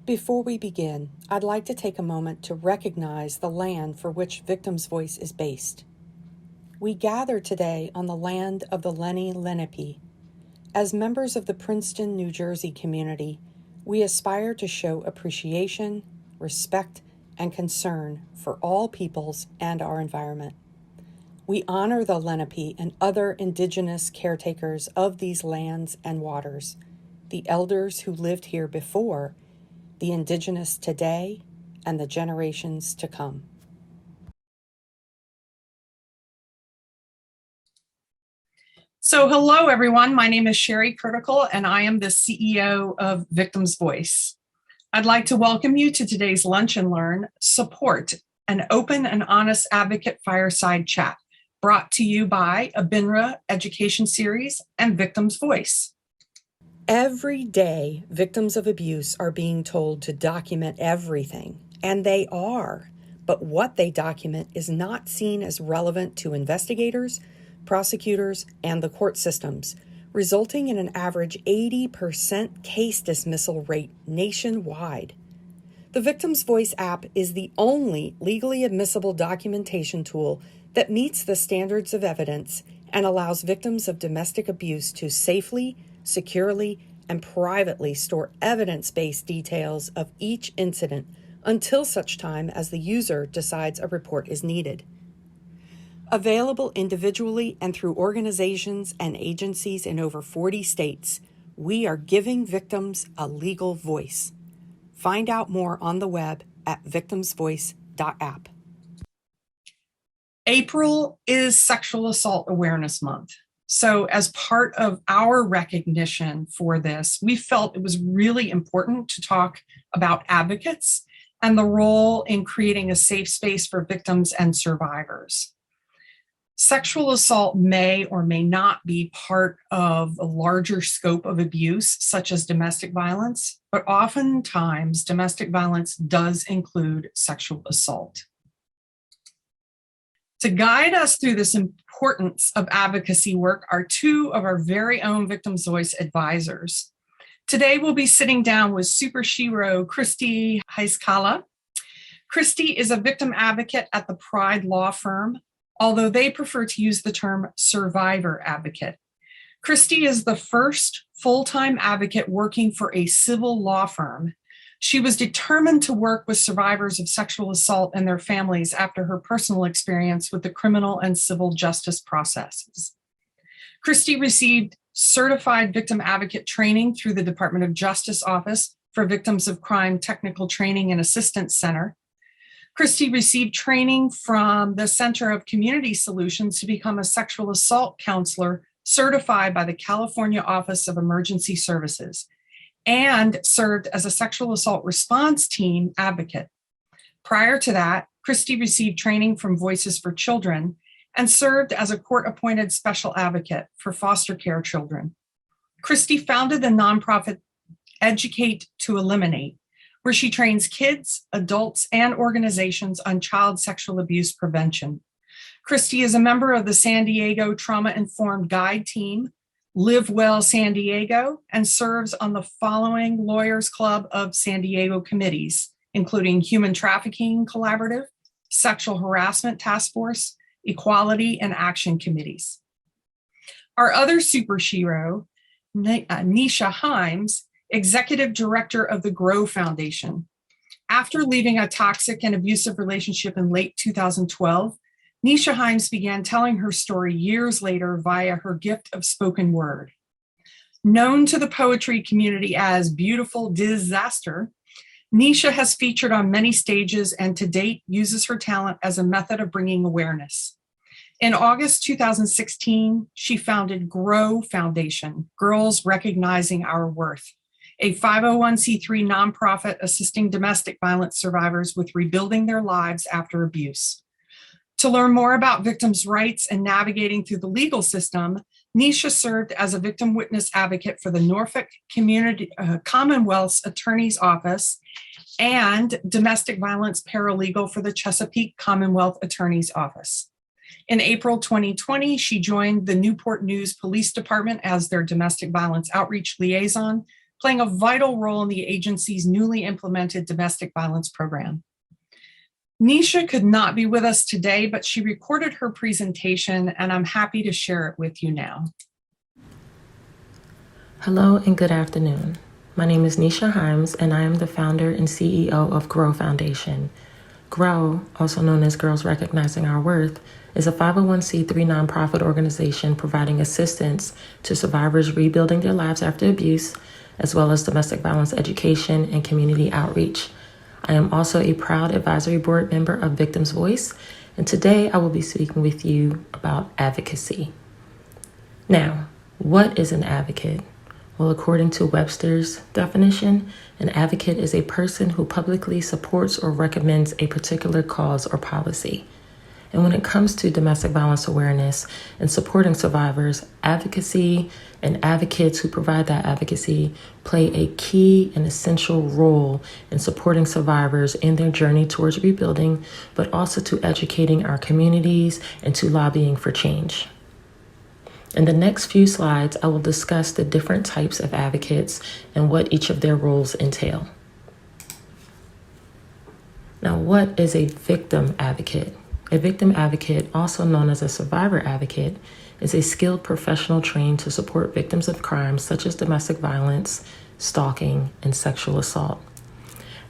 Before we begin, I'd like to take a moment to recognize the land for which Victims Voice is based. We gather today on the land of the Lenni Lenape. As members of the Princeton, New Jersey community, we aspire to show appreciation, respect, and concern for all peoples and our environment. We honor the Lenape and other indigenous caretakers of these lands and waters, the elders who lived here before, the indigenous today, and the generations to come. So hello, everyone. My name is Sherry Critical, and I am the CEO of Victims Voice. I'd like to welcome you to today's Lunch and Learn Support, an open and honest advocate fireside chat brought to you by Abinra Education Series and Victims Voice. Every day, victims of abuse are being told to document everything, and they are. But what they document is not seen as relevant to investigators, prosecutors, and the court systems, resulting in an average 80% case dismissal rate nationwide. The Victims Voice app is the only legally admissible documentation tool that meets the standards of evidence and allows victims of domestic abuse to safely, securely, and privately store evidence-based details of each incident until such time as the user decides a report is needed. Available individually and through organizations and agencies in over 40 states, we are giving victims a legal voice. Find out more on the web at victimsvoice.app. April is Sexual Assault Awareness Month. So as part of our recognition for this, we felt it was really important to talk about advocates and the role in creating a safe space for victims and survivors. Sexual assault may or may not be part of a larger scope of abuse, such as domestic violence, but oftentimes domestic violence does include sexual assault. To guide us through this importance of advocacy work are two of our very own Victims Voice advisors. Today, we'll be sitting down with superhero Christy Heiskala. Christy is a victim advocate at the Pride Law Firm, although they prefer to use the term survivor advocate. Christy is the first full-time advocate working for a civil law firm. She was determined to work with survivors of sexual assault and their families after her personal experience with the criminal and civil justice processes. Christy received certified victim advocate training through the Department of Justice Office for Victims of Crime Technical Training and Assistance Center. Christy received training from the Center of Community Solutions to become a sexual assault counselor certified by the California Office of Emergency Services, and served as a sexual assault response team advocate. Prior to that, Christy received training from Voices for Children and served as a court-appointed special advocate for foster care children. Christy founded the nonprofit Educate to Eliminate, where she trains kids, adults, and organizations on child sexual abuse prevention. Christy is a member of the San Diego Trauma-Informed Guide Team, Live Well San Diego, and serves on the following Lawyers Club of San Diego committees, including Human Trafficking Collaborative, Sexual Harassment Task Force, Equality and Action Committees. Our other superhero, Neisha Himes, Executive Director of the Grow Foundation. After leaving a toxic and abusive relationship in late 2012, Neisha Himes began telling her story years later via her gift of spoken word. Known to the poetry community as Beautiful Disaster, Neisha has featured on many stages and to date uses her talent as a method of bringing awareness. In August 2016, she founded Grow Foundation, Girls Recognizing Our Worth, a 501c3 nonprofit assisting domestic violence survivors with rebuilding their lives after abuse. To learn more about victims' rights and navigating through the legal system, Neisha served as a victim witness advocate for the Norfolk Commonwealth's Attorney's Office and domestic violence paralegal for the Chesapeake Commonwealth Attorney's Office. In April 2020, she joined the Newport News Police Department as their domestic violence outreach liaison playing a vital role in the agency's newly implemented domestic violence program. Neisha could not be with us today, but she recorded her presentation, and I'm happy to share it with you now. Hello and good afternoon. My name is Neisha Himes, and I am the founder and CEO of GROW Foundation. GROW, also known as Girls Recognizing Our Worth, is a 501c3 nonprofit organization providing assistance to survivors rebuilding their lives after abuse, as well as domestic violence education and community outreach. I am also a proud advisory board member of VictimsVoice, and today I will be speaking with you about advocacy. Now, what is an advocate? Well, according to Webster's definition, an advocate is a person who publicly supports or recommends a particular cause or policy. And when it comes to domestic violence awareness and supporting survivors, advocacy and advocates who provide that advocacy play a key and essential role in supporting survivors in their journey towards rebuilding, but also to educating our communities and to lobbying for change. In the next few slides, I will discuss the different types of advocates and what each of their roles entail. Now, what is a victim advocate? A victim advocate, also known as a survivor advocate, is a skilled professional trained to support victims of crimes such as domestic violence, stalking, and sexual assault.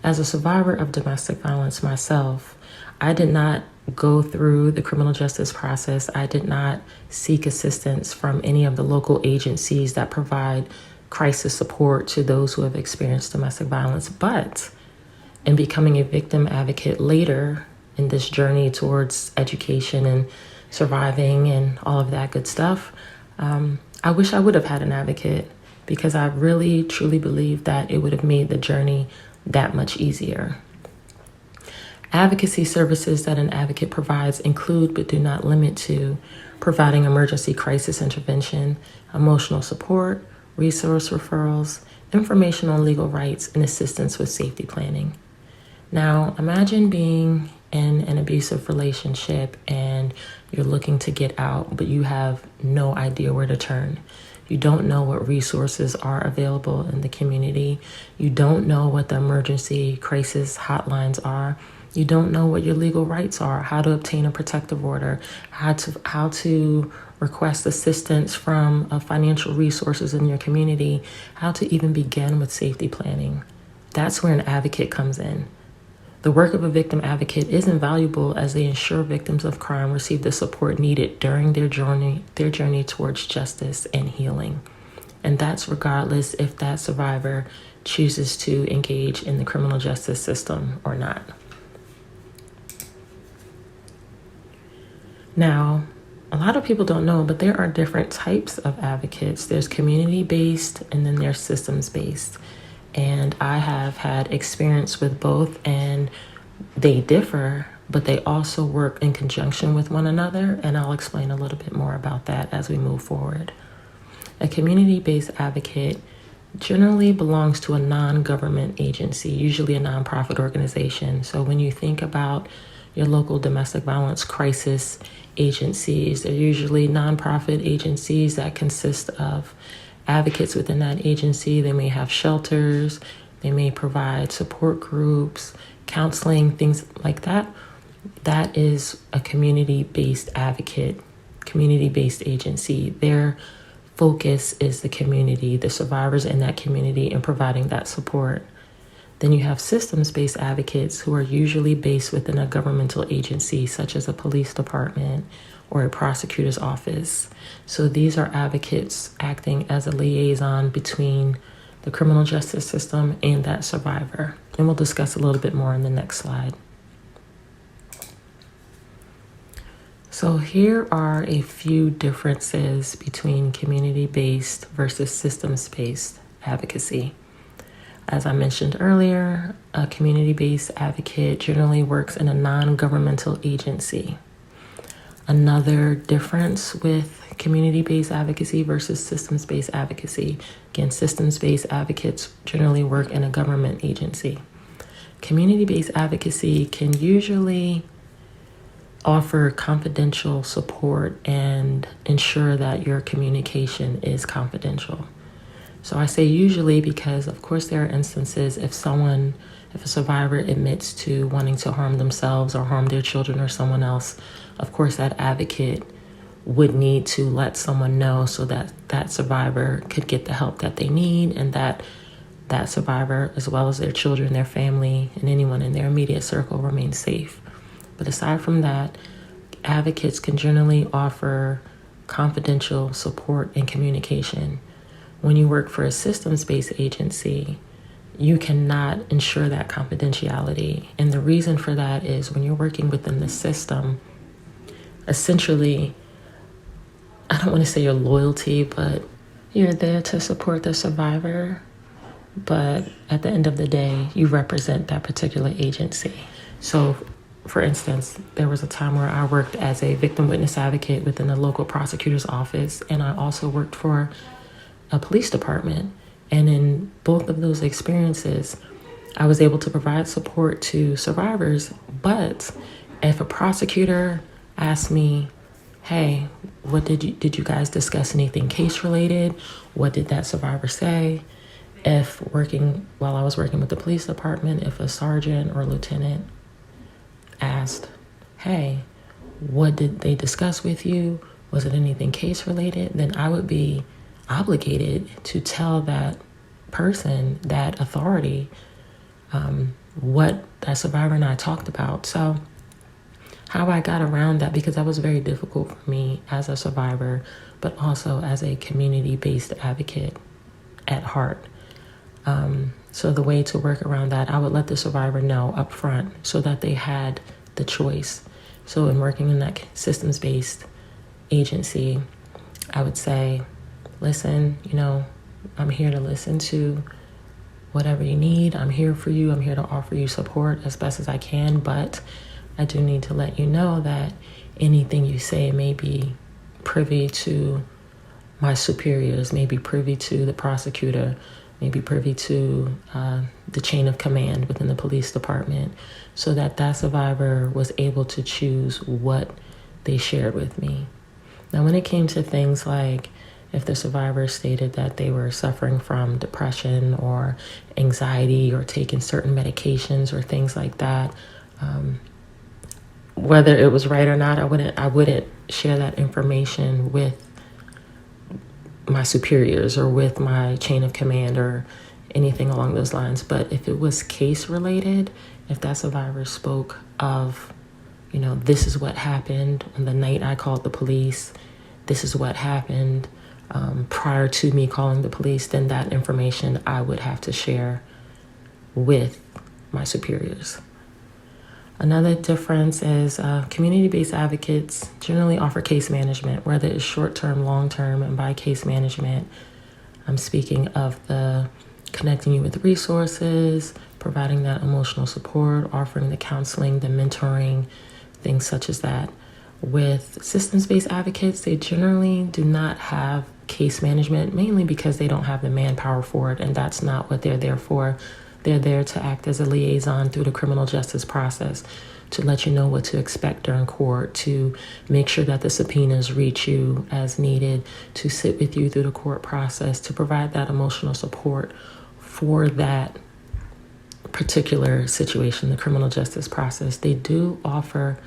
As a survivor of domestic violence myself, I did not go through the criminal justice process. I did not seek assistance from any of the local agencies that provide crisis support to those who have experienced domestic violence. But in becoming a victim advocate later in this journey towards education and surviving and all of that good stuff, I wish I would have had an advocate, because I really truly believe that it would have made the journey that much easier. Advocacy services that an advocate provides include, but do not limit to, providing emergency crisis intervention, emotional support, resource referrals, information on legal rights, and assistance with safety planning. Now, imagine being in an abusive relationship and you're looking to get out, but you have no idea where to turn. You don't know what resources are available in the community. You don't know what the emergency crisis hotlines are. You don't know what your legal rights are, how to obtain a protective order, how to request assistance from financial resources in your community, how to even begin with safety planning. That's where an advocate comes in. The work of a victim advocate is invaluable as they ensure victims of crime receive the support needed during their journey towards justice and healing. And that's regardless if that survivor chooses to engage in the criminal justice system or not. Now, a lot of people don't know, but there are different types of advocates. There's community-based and then there's systems-based. And I have had experience with both, and they differ, but they also work in conjunction with one another. And I'll explain a little bit more about that as we move forward. A community-based advocate generally belongs to a non-government agency, usually a nonprofit organization. So when you think about your local domestic violence crisis agencies, they're usually nonprofit agencies that consist of advocates within that agency. They may have shelters, they may provide support groups, counseling, things like that. That is a community-based advocate, community-based agency. Their focus is the community, the survivors in that community, and providing that support. Then you have systems-based advocates who are usually based within a governmental agency, such as a police department or a prosecutor's office. So these are advocates acting as a liaison between the criminal justice system and that survivor. And we'll discuss a little bit more in the next slide. So here are a few differences between community-based versus systems-based advocacy. As I mentioned earlier, a community-based advocate generally works in a non-governmental agency. Another difference with community-based advocacy versus systems-based advocacy. Again, systems-based advocates generally work in a government agency. Community-based advocacy can usually offer confidential support and ensure that your communication is confidential. So I say usually because, of course, there are instances if a survivor admits to wanting to harm themselves or harm their children or someone else, of course, that advocate would need to let someone know so that that survivor could get the help that they need, and that that survivor, as well as their children, their family, and anyone in their immediate circle remains safe. But aside from that, advocates can generally offer confidential support and communication. When you work for a systems-based agency, you cannot ensure that confidentiality. And the reason for that is when you're working within the system, essentially, I don't want to say your loyalty, but you're there to support the survivor. But at the end of the day, you represent that particular agency. So, for instance, there was a time where I worked as a victim witness advocate within the local prosecutor's office, and I also worked for a police department. And in both of those experiences, I was able to provide support to survivors. But if a prosecutor asked me, hey, what did you guys discuss anything case related? What did that survivor say? While I was working with the police department, if a sergeant or lieutenant asked, hey, what did they discuss with you? Was it anything case related? Then I would be obligated to tell that person, that authority, what that survivor and I talked about. So how I got around that, because that was very difficult for me as a survivor, but also as a community-based advocate at heart. So the way to work around that, I would let the survivor know up front so that they had the choice. So in working in that systems-based agency, I would say, listen, I'm here to listen to whatever you need. I'm here for you. I'm here to offer you support as best as I can, but I do need to let you know that anything you say may be privy to my superiors, may be privy to the prosecutor, may be privy to the chain of command within the police department, so that that survivor was able to choose what they shared with me. Now, when it came to things like if the survivor stated that they were suffering from depression or anxiety or taking certain medications or things like that, whether it was right or not, I wouldn't share that information with my superiors or with my chain of command or anything along those lines. But if it was case related, if that survivor spoke of, this is what happened on the night I called the police, this is what happened prior to me calling the police, then that information I would have to share with my superiors. Another difference is community-based advocates generally offer case management, whether it's short-term, long-term, and by case management, I'm speaking of the connecting you with resources, providing that emotional support, offering the counseling, the mentoring, things such as that. With systems-based advocates, they generally do not have case management, mainly because they don't have the manpower for it, and that's not what they're there for. They're there to act as a liaison through the criminal justice process, to let you know what to expect during court, to make sure that the subpoenas reach you as needed, to sit with you through the court process, to provide that emotional support for that particular situation, the criminal justice process. They do offer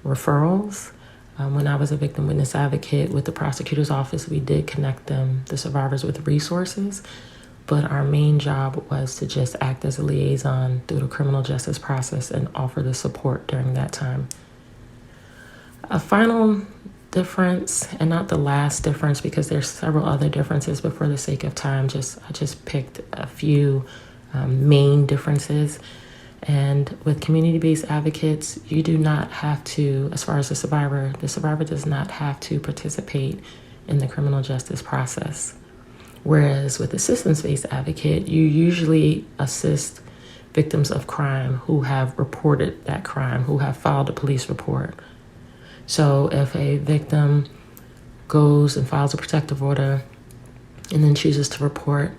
referrals. When I was a victim witness advocate with the prosecutor's office, we did connect the survivors with resources. But our main job was to just act as a liaison through the criminal justice process and offer the support during that time. A final difference, and not the last difference because there's several other differences, but for the sake of time, I just picked a few main differences. And with community-based advocates, you do not have to, as far as the survivor does not have to participate in the criminal justice process. Whereas with a systems-based advocate, you usually assist victims of crime who have reported that crime, who have filed a police report. So if a victim goes and files a protective order and then chooses to report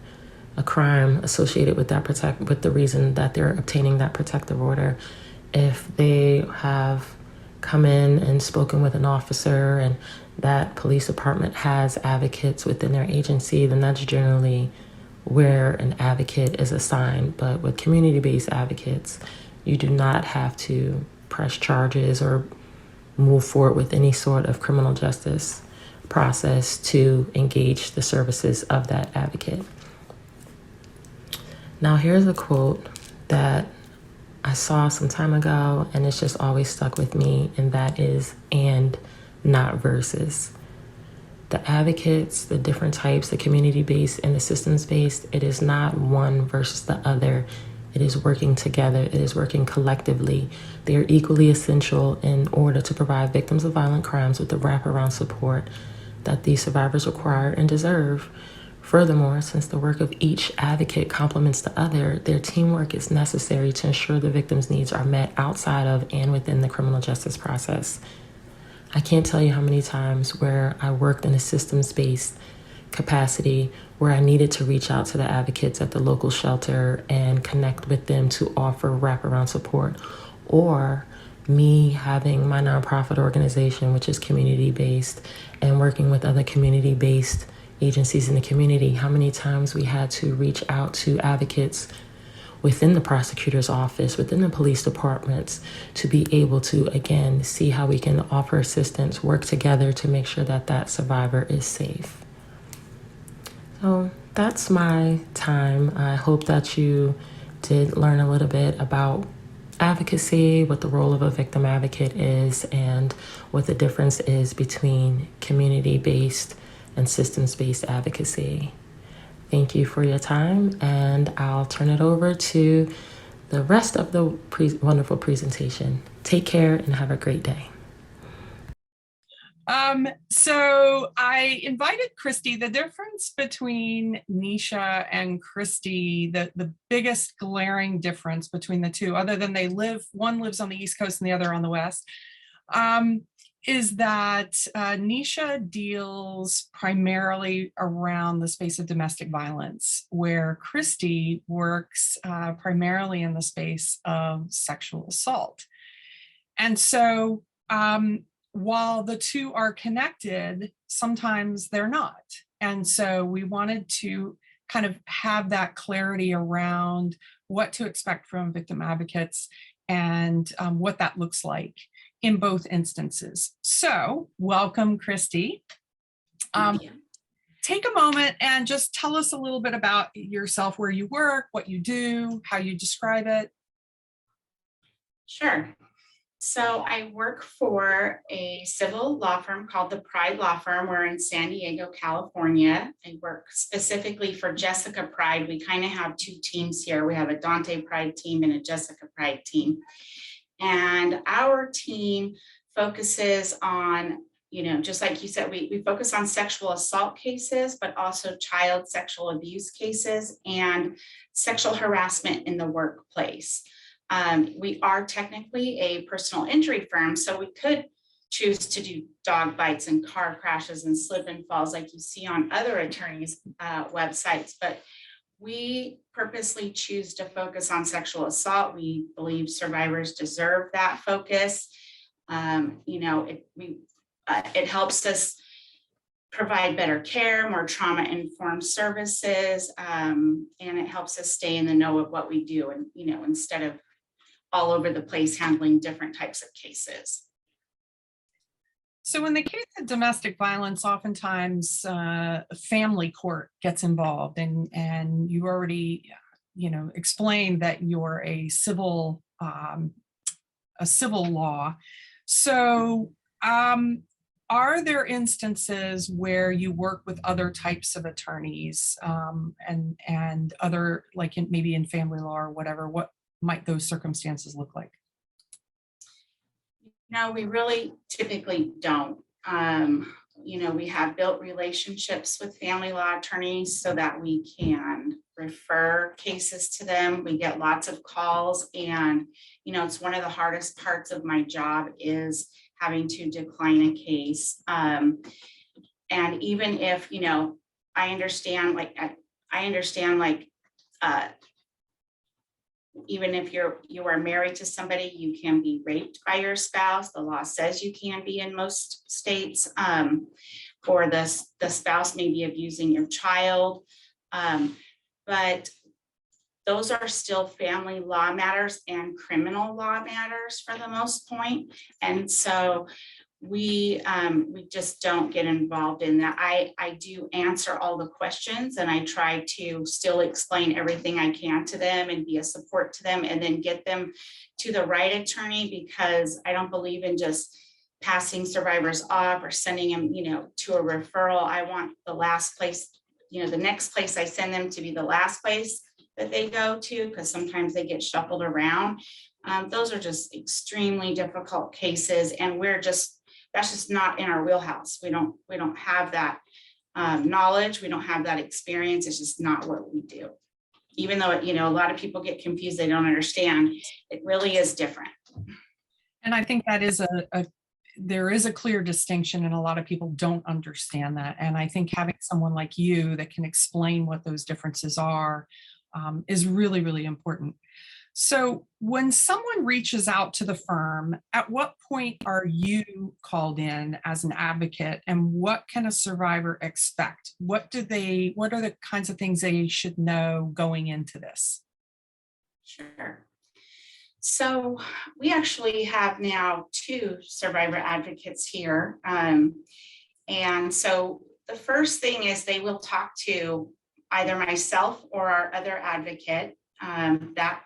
a crime associated with with the reason that they're obtaining that protective order, if they have come in and spoken with an officer and that police department has advocates within their agency, then that's generally where an advocate is assigned. But with community-based advocates, you do not have to press charges or move forward with any sort of criminal justice process to engage the services of that advocate. Now, here's a quote that I saw some time ago, and it's just always stuck with me, and that is, and not versus. The advocates, the different types, the community-based and the systems-based, it is not one versus the other. It is working together. It is working collectively. They are equally essential in order to provide victims of violent crimes with the wraparound support that these survivors require and deserve. Furthermore, since the work of each advocate complements the other, their teamwork is necessary to ensure the victim's needs are met outside of and within the criminal justice process. I can't tell you how many times where I worked in a systems-based capacity where I needed to reach out to the advocates at the local shelter and connect with them to offer wraparound support, or me having my nonprofit organization, which is community-based, and working with other community-based agencies in the community, how many times we had to reach out to advocates within the prosecutor's office, within the police departments, to be able to, again, see how we can offer assistance, work together to make sure that that survivor is safe. So that's my time. I hope that you did learn a little bit about advocacy, what the role of a victim advocate is, and what the difference is between community-based and systems-based advocacy. Thank you for your time, and I'll turn it over to the rest of the wonderful presentation. Take care and have a great day. So I invited Christy. The difference between Neisha and Christy, the biggest glaring difference between the two, other than one lives on the East Coast and the other on the West, is that Neisha deals primarily around the space of domestic violence, where Christy works primarily in the space of sexual assault. And so while the two are connected, sometimes they're not. And so we wanted to kind of have that clarity around what to expect from victim advocates and what that looks like in both instances. So welcome, Christy. Take a moment and just tell us a little bit about yourself, where you work, what you do, how you describe it. Sure. So I work for a civil law firm called the Pride Law Firm. We're in San Diego, California. I work specifically for Jessica Pride. We kind of have two teams here. We have a Dante Pride team and a Jessica Pride team. And our team focuses on, just like you said, we focus on sexual assault cases, but also child sexual abuse cases and sexual harassment in the workplace. We are technically a personal injury firm, so we could choose to do dog bites and car crashes and slip and falls like you see on other attorneys' websites, but we purposely choose to focus on sexual assault. We believe survivors deserve that focus. It helps us provide better care, more trauma-informed services, and it helps us stay in the know of what we do, and instead of all over the place handling different types of cases. So in the case of domestic violence, oftentimes family court gets involved, and you already explained that you're a civil law. So are there instances where you work with other types of attorneys and other, like maybe in family law or whatever? What might those circumstances look like? No, we really typically don't. We have built relationships with family law attorneys so that we can refer cases to them. We get lots of calls, and it's one of the hardest parts of my job is having to decline a case. And even if I understand, even if you are married to somebody, you can be raped by your spouse. The law says you can be in most states, or the spouse may be abusing your child. but those are still family law matters and criminal law matters for the most point. And so we just don't get involved in that. I do answer all the questions, and I try to still explain everything I can to them and be a support to them, and then get them to the right attorney, because I don't believe in just passing survivors off or sending them, to a referral. I want the last place, the next place I send them to be the last place that they go to, because sometimes they get shuffled around. Those are just extremely difficult cases, and that's just not in our wheelhouse. We don't have that knowledge. We don't have that experience. It's just not what we do. Even though, a lot of people get confused, they don't understand. It really is different. And I think that is there is a clear distinction, and a lot of people don't understand that. And I think having someone like you that can explain what those differences are is really, really important. So when someone reaches out to the firm, at what point are you called in as an advocate, and what can a survivor expect? What are the kinds of things they should know going into this? Sure. So we actually have now 2 survivor advocates here. And so the first thing is they will talk to either myself or our other advocate. That,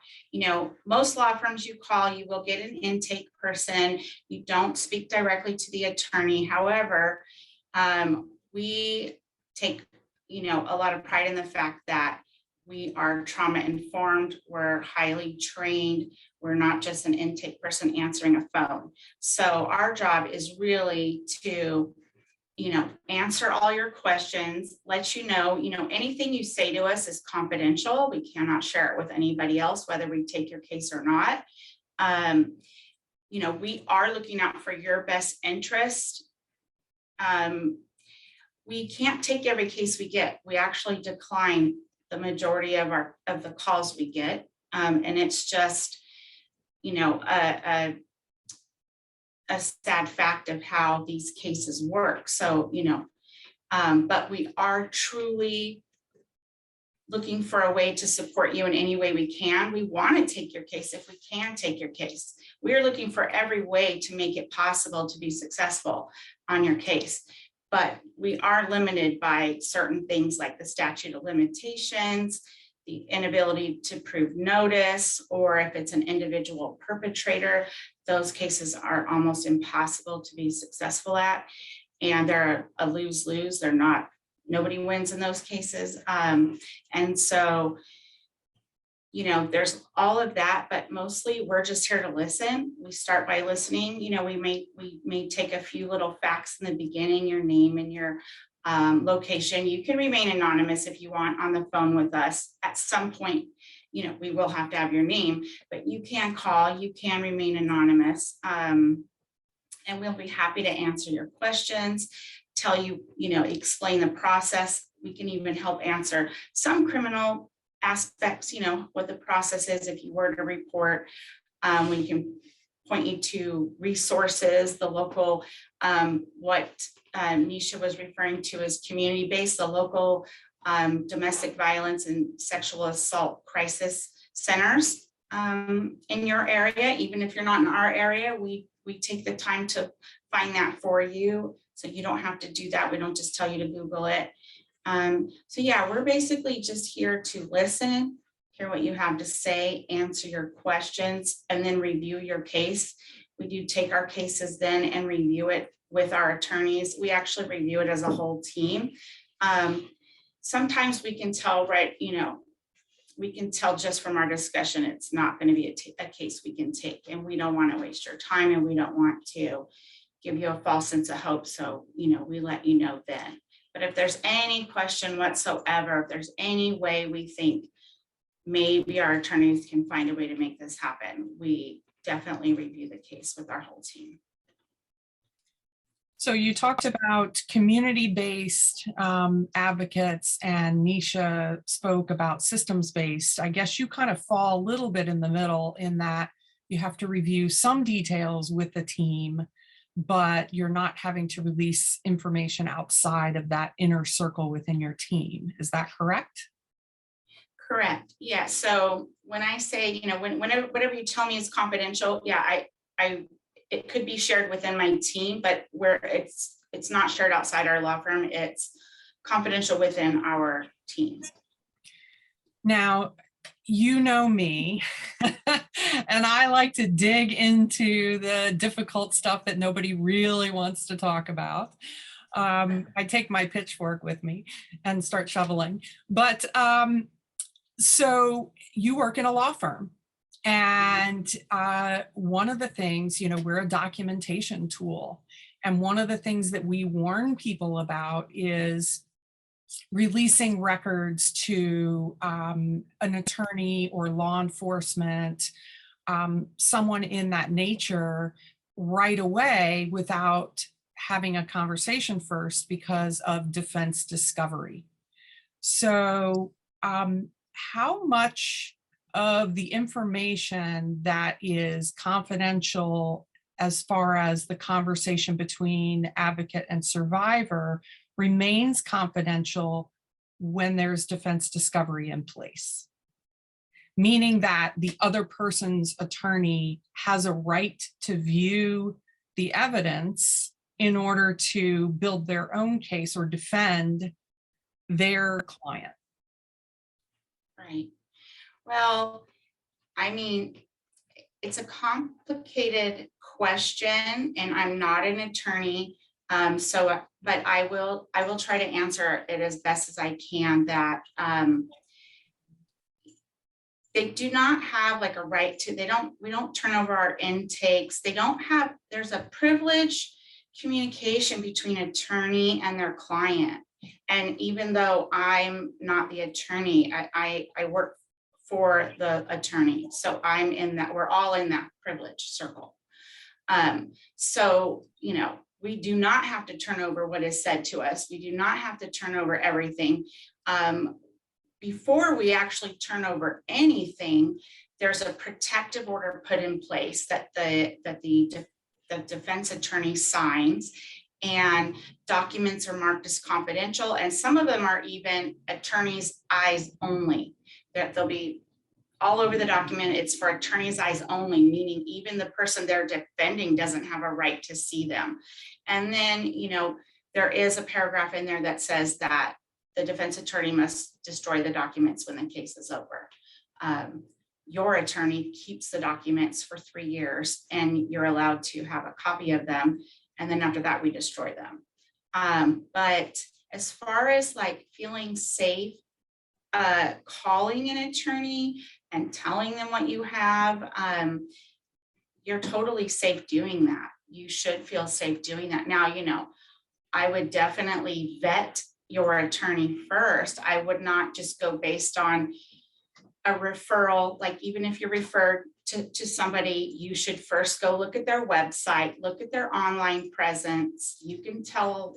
most law firms you call, you will get an intake person. You don't speak directly to the attorney. However, we take, a lot of pride in the fact that we are trauma informed. We're highly trained. We're not just an intake person answering a phone. So our job is really to answer all your questions, let anything you say to us is confidential. We cannot share it with anybody else, whether we take your case or not. We are looking out for your best interest. We can't take every case we get. We actually decline the majority of the calls we get. And it's just, a sad fact of how these cases work. So, but we are truly looking for a way to support you in any way we can. We want to take your case if we can take your case. We are looking for every way to make it possible to be successful on your case. But we are limited by certain things like the statute of limitations, the inability to prove notice, or if it's an individual perpetrator, those cases are almost impossible to be successful at. And they're a lose-lose. Nobody wins in those cases. And so, there's all of that, but mostly we're just here to listen. We start by listening. We may take a few little facts in the beginning, your name and your location. You can remain anonymous if you want on the phone with us. At some point, we will have to have your name, but you can call, you can remain anonymous. And we'll be happy to answer your questions, tell you, explain the process. We can even help answer some criminal aspects, what the process is if you were to report. We can point you to resources, the local, what Neisha was referring to as community-based, the local domestic violence and sexual assault crisis centers in your area. Even if you're not in our area, we take the time to find that for you, so you don't have to do that. We don't just tell you to Google it. So yeah, we're basically just here to listen, hear what you have to say, answer your questions, and then review your case. We do take our cases then and review it with our attorneys. We actually review it as a whole team. Sometimes we can tell, we can tell just from our discussion, it's not going to be a case we can take, and we don't want to waste your time, and we don't want to give you a false sense of hope. So, we let you know then. But if there's any question whatsoever, if there's any way we think maybe our attorneys can find a way to make this happen, we definitely review the case with our whole team. So you talked about community-based advocates, and Neisha spoke about systems-based. I guess you kind of fall a little bit in the middle in that you have to review some details with the team, but you're not having to release information outside of that inner circle within your team. Is that correct? Correct. Yeah. So when I say, you know, whatever you tell me is confidential, yeah, it could be shared within my team, but where it's not shared outside our law firm, it's confidential within our teams. Now, you know me, and I like to dig into the difficult stuff that nobody really wants to talk about. I take my pitchfork with me and start shoveling. But so you work in a law firm. And one of the things, you know, we're a documentation tool. And one of the things that we warn people about is releasing records to an attorney or law enforcement, someone in that nature right away without having a conversation first because of defense discovery. So how much of the information that is confidential as far as the conversation between advocate and survivor remains confidential when there's defense discovery in place? Meaning that the other person's attorney has a right to view the evidence in order to build their own case or defend their client. Right. Well, I mean, it's a complicated question, and I'm not an attorney. But I will try to answer it as best as I can, that they do not have like a right to, we don't turn over our intakes. There's a privilege communication between attorney and their client. And even though I'm not the attorney, I work for the attorney. So we're all in that privilege circle. So, you know, we do not have to turn over what is said to us. We do not have to turn over everything. Before we actually turn over anything, there's a protective order put in place that the defense attorney signs, and documents are marked as confidential. And some of them are even attorney's eyes only, that they'll be all over the document. It's for attorney's eyes only, meaning even the person they're defending doesn't have a right to see them. And then, you know, there is a paragraph in there that says that the defense attorney must destroy the documents when the case is over. Your attorney keeps the documents for 3 years, and you're allowed to have a copy of them. And then after that, we destroy them. But as far as like feeling safe, calling an attorney and telling them what you have, you're totally safe doing that. You should feel safe doing that. Now, you know, I would definitely vet your attorney first. I would not just go based on a referral. Like, even if you're referred to somebody, you should first go look at their website, look at their online presence. You can tell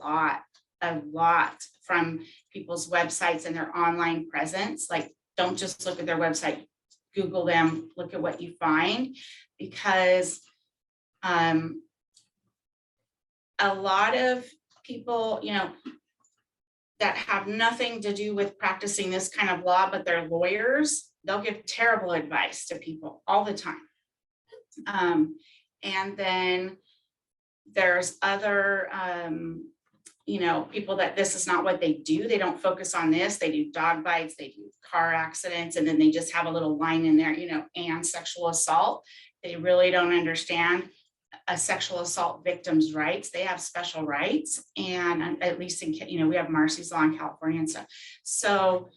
a lot from people's websites and their online presence. Like, don't just look at their website, Google them, look at what you find, because a lot of people, you know, that have nothing to do with practicing this kind of law, but they're lawyers, they'll give terrible advice to people all the time. And then there's other, you know, people that this is not what they do. They don't focus on this. They do dog bites, they do car accidents, and then they just have a little line in there, you know, and sexual assault. They really don't understand a sexual assault victim's rights. They have special rights, and at least in, you know, we have Marcy's law in California and stuff. So,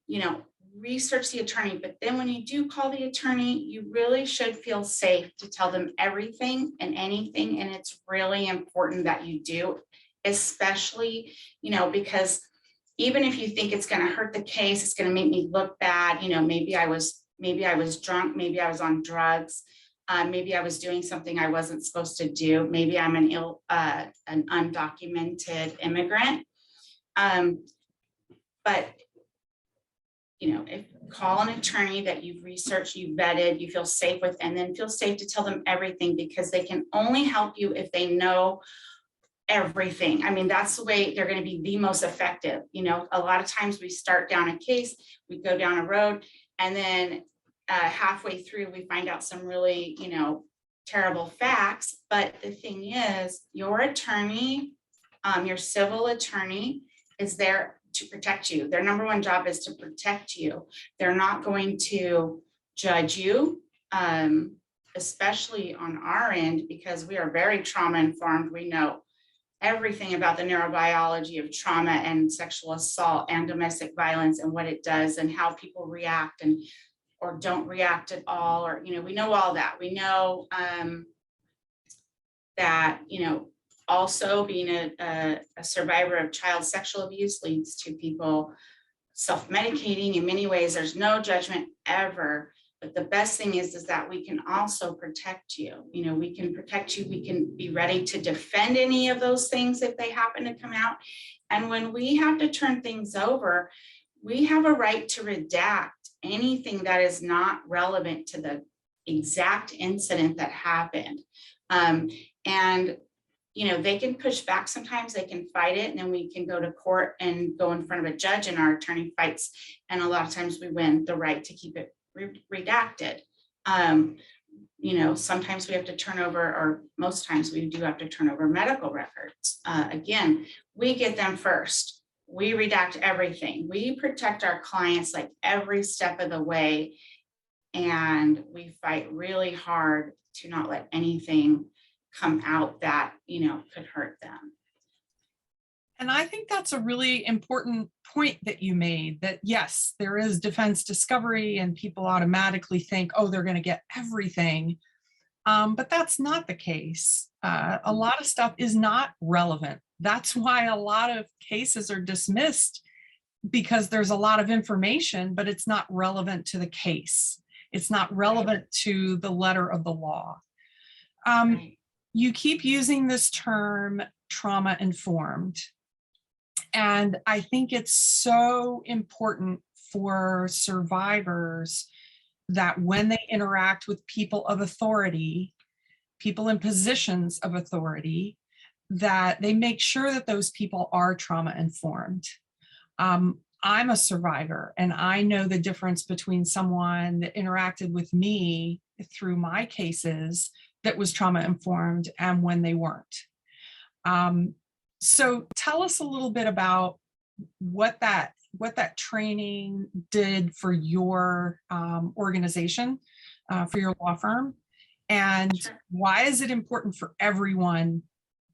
you know, research the attorney, but then when you do call the attorney, you really should feel safe to tell them everything and anything. And it's really important that you do, especially, you know, because even if you think it's going to hurt the case, it's going to make me look bad. You know, maybe I was drunk, maybe I was on drugs. Maybe I was doing something I wasn't supposed to do. Maybe I'm an undocumented immigrant. But, you know, call an attorney that you've researched, you've vetted, you feel safe with, and then feel safe to tell them everything, because they can only help you if they know everything. I mean, that's the way they're going to be the most effective. You know, a lot of times we start down a case, we go down a road, and then halfway through we find out some really, you know, terrible facts. But the thing is, your attorney, your civil attorney, is there to protect you. Their number one job is to protect you. They're not going to judge you, especially on our end, because we are very trauma informed. We know everything about the neurobiology of trauma and sexual assault and domestic violence and what it does and how people react and or don't react at all, or, you know, we know all that. We know that, you know, also being a survivor of child sexual abuse leads to people self-medicating. In many ways, there's no judgment ever. But the best thing is that we can also protect you. You know, we can protect you. We can be ready to defend any of those things if they happen to come out. And when we have to turn things over, we have a right to redact anything that is not relevant to the exact incident that happened. And, you know, they can push back sometimes, they can fight it, and then we can go to court and go in front of a judge, and our attorney fights. And a lot of times we win the right to keep it redacted. You know, sometimes we have to turn over, or most times we do have to turn over medical records. Again, we get them first. We redact everything. We protect our clients like every step of the way. And we fight really hard to not let anything come out that, you know, could hurt them. And I think that's a really important point that you made, that yes, there is defense discovery and people automatically think, oh, they're going to get everything. But that's not the case. A lot of stuff is not relevant. That's why a lot of cases are dismissed, because there's a lot of information, but it's not relevant to the case. It's not relevant to the letter of the law. You keep using this term trauma informed. And I think it's so important for survivors that when they interact with people of authority, people in positions of authority, that they make sure that those people are trauma informed. I'm a survivor, and I know the difference between someone that interacted with me through my cases that was trauma informed and when they weren't. So tell us a little bit about what that training did for your organization, for your law firm, and why is it important for everyone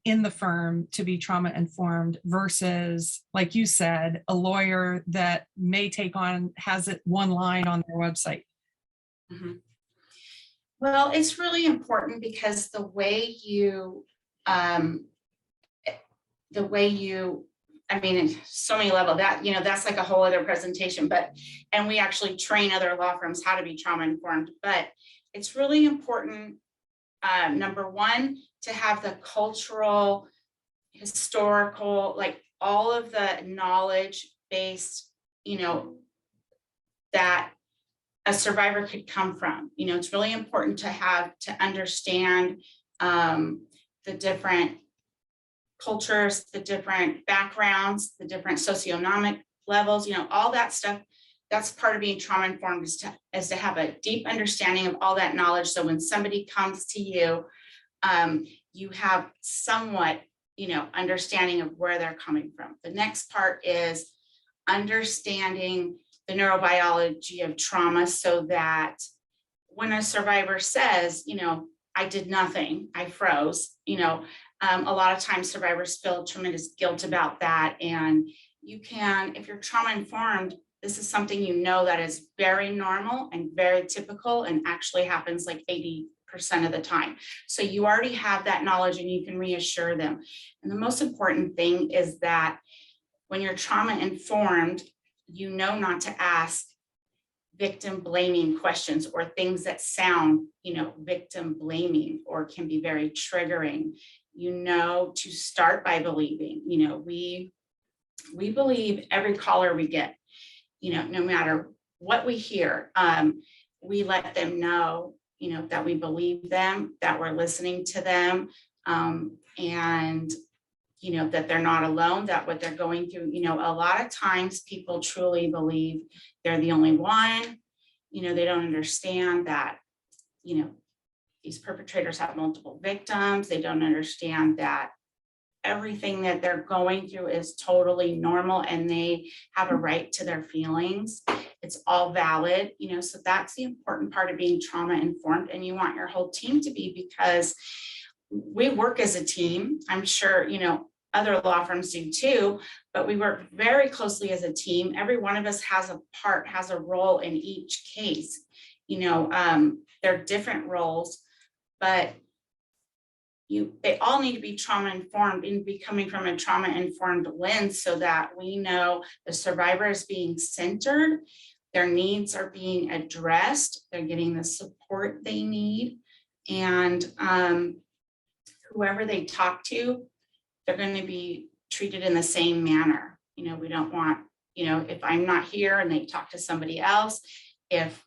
in the firm to be trauma informed versus, like you said, a lawyer that may has it one line on their website? Mm-hmm. Well, it's really important because the way you, I mean, in so many levels that, you know, that's like a whole other presentation, and we actually train other law firms how to be trauma informed, but it's really important, number one, to have the cultural, historical, like all of the knowledge based, you know, that a survivor could come from. You know, it's really important to understand the different cultures, the different backgrounds, the different socioeconomic levels, you know, all that stuff. That's part of being trauma informed, is to have a deep understanding of all that knowledge. So when somebody comes to you, you have somewhat, you know, understanding of where they're coming from. The next part is understanding the neurobiology of trauma, so that when a survivor says, you know, I did nothing, I froze, you know, a lot of times survivors feel tremendous guilt about that. And you can, if you're trauma informed, this is something, you know, that is very normal and very typical and actually happens like 80% of the time. So you already have that knowledge and you can reassure them. And the most important thing is that when you're trauma informed, you know not to ask victim blaming questions or things that sound, you know, victim blaming or can be very triggering. You know, to start by believing, you know, we believe every caller we get, you know, no matter what we hear, we let them know, you know, that we believe them, that we're listening to them, and that they're not alone, that what they're going through, a lot of times people truly believe they're the only one. They don't understand that, these perpetrators have multiple victims. They don't understand that everything that they're going through is totally normal and they have a right to their feelings. It's all valid, so that's the important part of being trauma informed. And you want your whole team to be, because we work as a team. I'm sure, other law firms do too, but we work very closely as a team. Every one of us has a role in each case. They're different roles, but they all need to be trauma informed and be coming from a trauma informed lens, so that we know the survivor is being centered, their needs are being addressed, they're getting the support they need, and whoever they talk to, they're going to be treated in the same manner. We don't want, if I'm not here and they talk to somebody else, if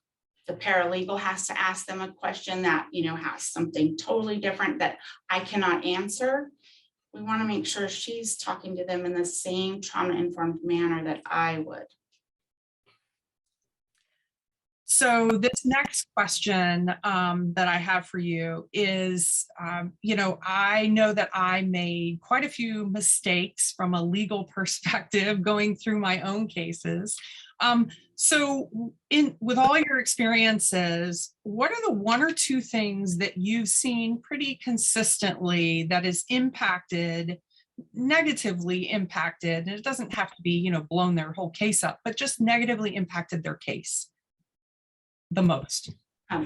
the paralegal has to ask them a question that, has something totally different that I cannot answer, we want to make sure she's talking to them in the same trauma-informed manner that I would. So this next question that I have for you is, I know that I made quite a few mistakes from a legal perspective going through my own cases. So with all your experiences, what are the one or two things that you've seen pretty consistently that is negatively impacted, and it doesn't have to be, blown their whole case up, but just negatively impacted their case the most? Okay.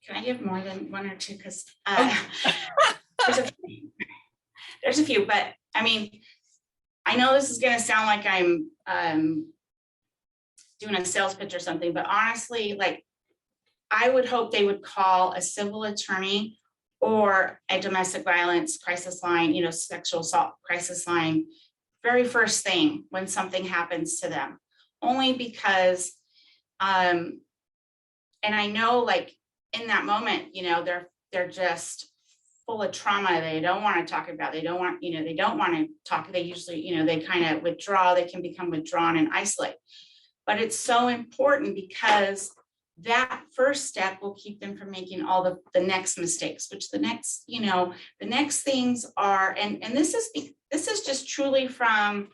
Can I give more than one or two? Because there's a few, but I mean, I know this is going to sound like I'm doing a sales pitch or something, but honestly, I would hope they would call a civil attorney or a domestic violence crisis line, sexual assault crisis line, very first thing when something happens to them, only because, and I know in that moment, they're just full of trauma. They don't want to talk about, they don't want to talk. They usually, they kind of withdraw, they can become withdrawn and isolate. But it's so important, because that first step will keep them from making all the next mistakes, which the next things are, and this is just truly from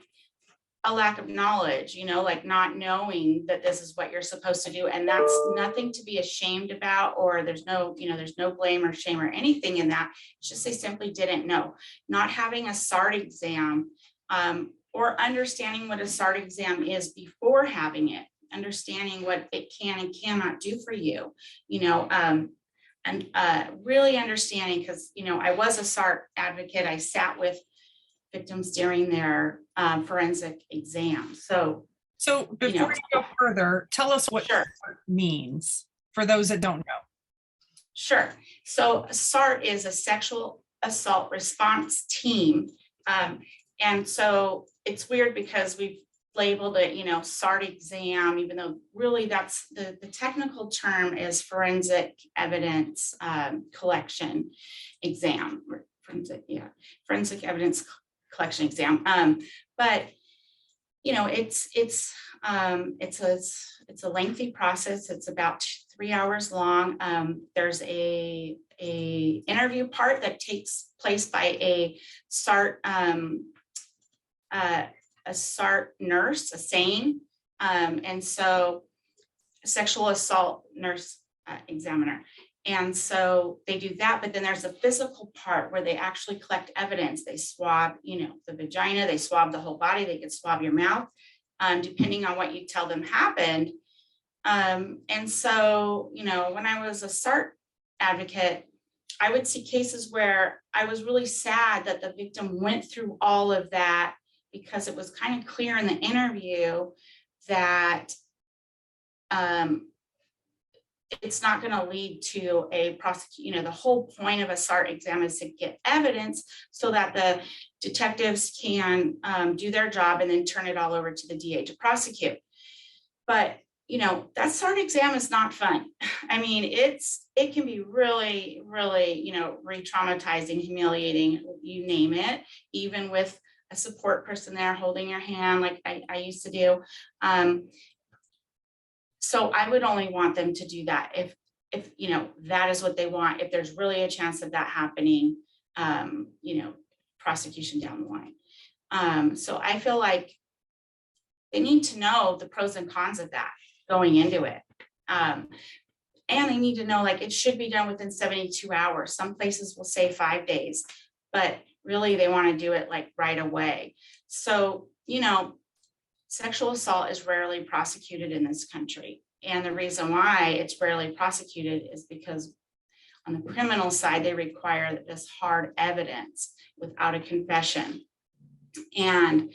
a lack of knowledge, not knowing that this is what you're supposed to do. And that's nothing to be ashamed about, or there's no blame or shame or anything in that. It's just they simply didn't know. Not having a SART exam, or understanding what a SART exam is before having it, understanding what it can and cannot do for you, and really understanding, because, I was a SART advocate. I sat with victims during their forensic exam. So before you go further, tell us what SART means for those that don't know. Sure. So SART is a sexual assault response team. And so it's weird because we've labeled it, SART exam, even though really that's the technical term is forensic evidence collection exam, forensic evidence collection exam. But it's a lengthy process. It's about 3 hours long. There's a interview part that takes place by a SART nurse, a SANE, and so a sexual assault nurse examiner. And so they do that, but then there's a physical part where they actually collect evidence. They swab, the vagina, they swab the whole body, they could swab your mouth, depending on what you tell them happened. And so, when I was a SART advocate, I would see cases where I was really sad that the victim went through all of that, because it was kind of clear in the interview that it's not going to lead to a prosecution. The whole point of a SART exam is to get evidence so that the detectives can do their job and then turn it all over to the DA to prosecute. But that SART exam is not fun. I mean, it can be really, really, re-traumatizing, humiliating, you name it, even with a support person there holding your hand like I used to do. So I would only want them to do that if that is what they want, if there's really a chance of that happening, prosecution down the line. So I feel like they need to know the pros and cons of that going into it. And they need to know, like, it should be done within 72 hours. Some places will say 5 days, but really they want to do it like right away. So, sexual assault is rarely prosecuted in this country. And the reason why it's rarely prosecuted is because on the criminal side, they require this hard evidence without a confession. And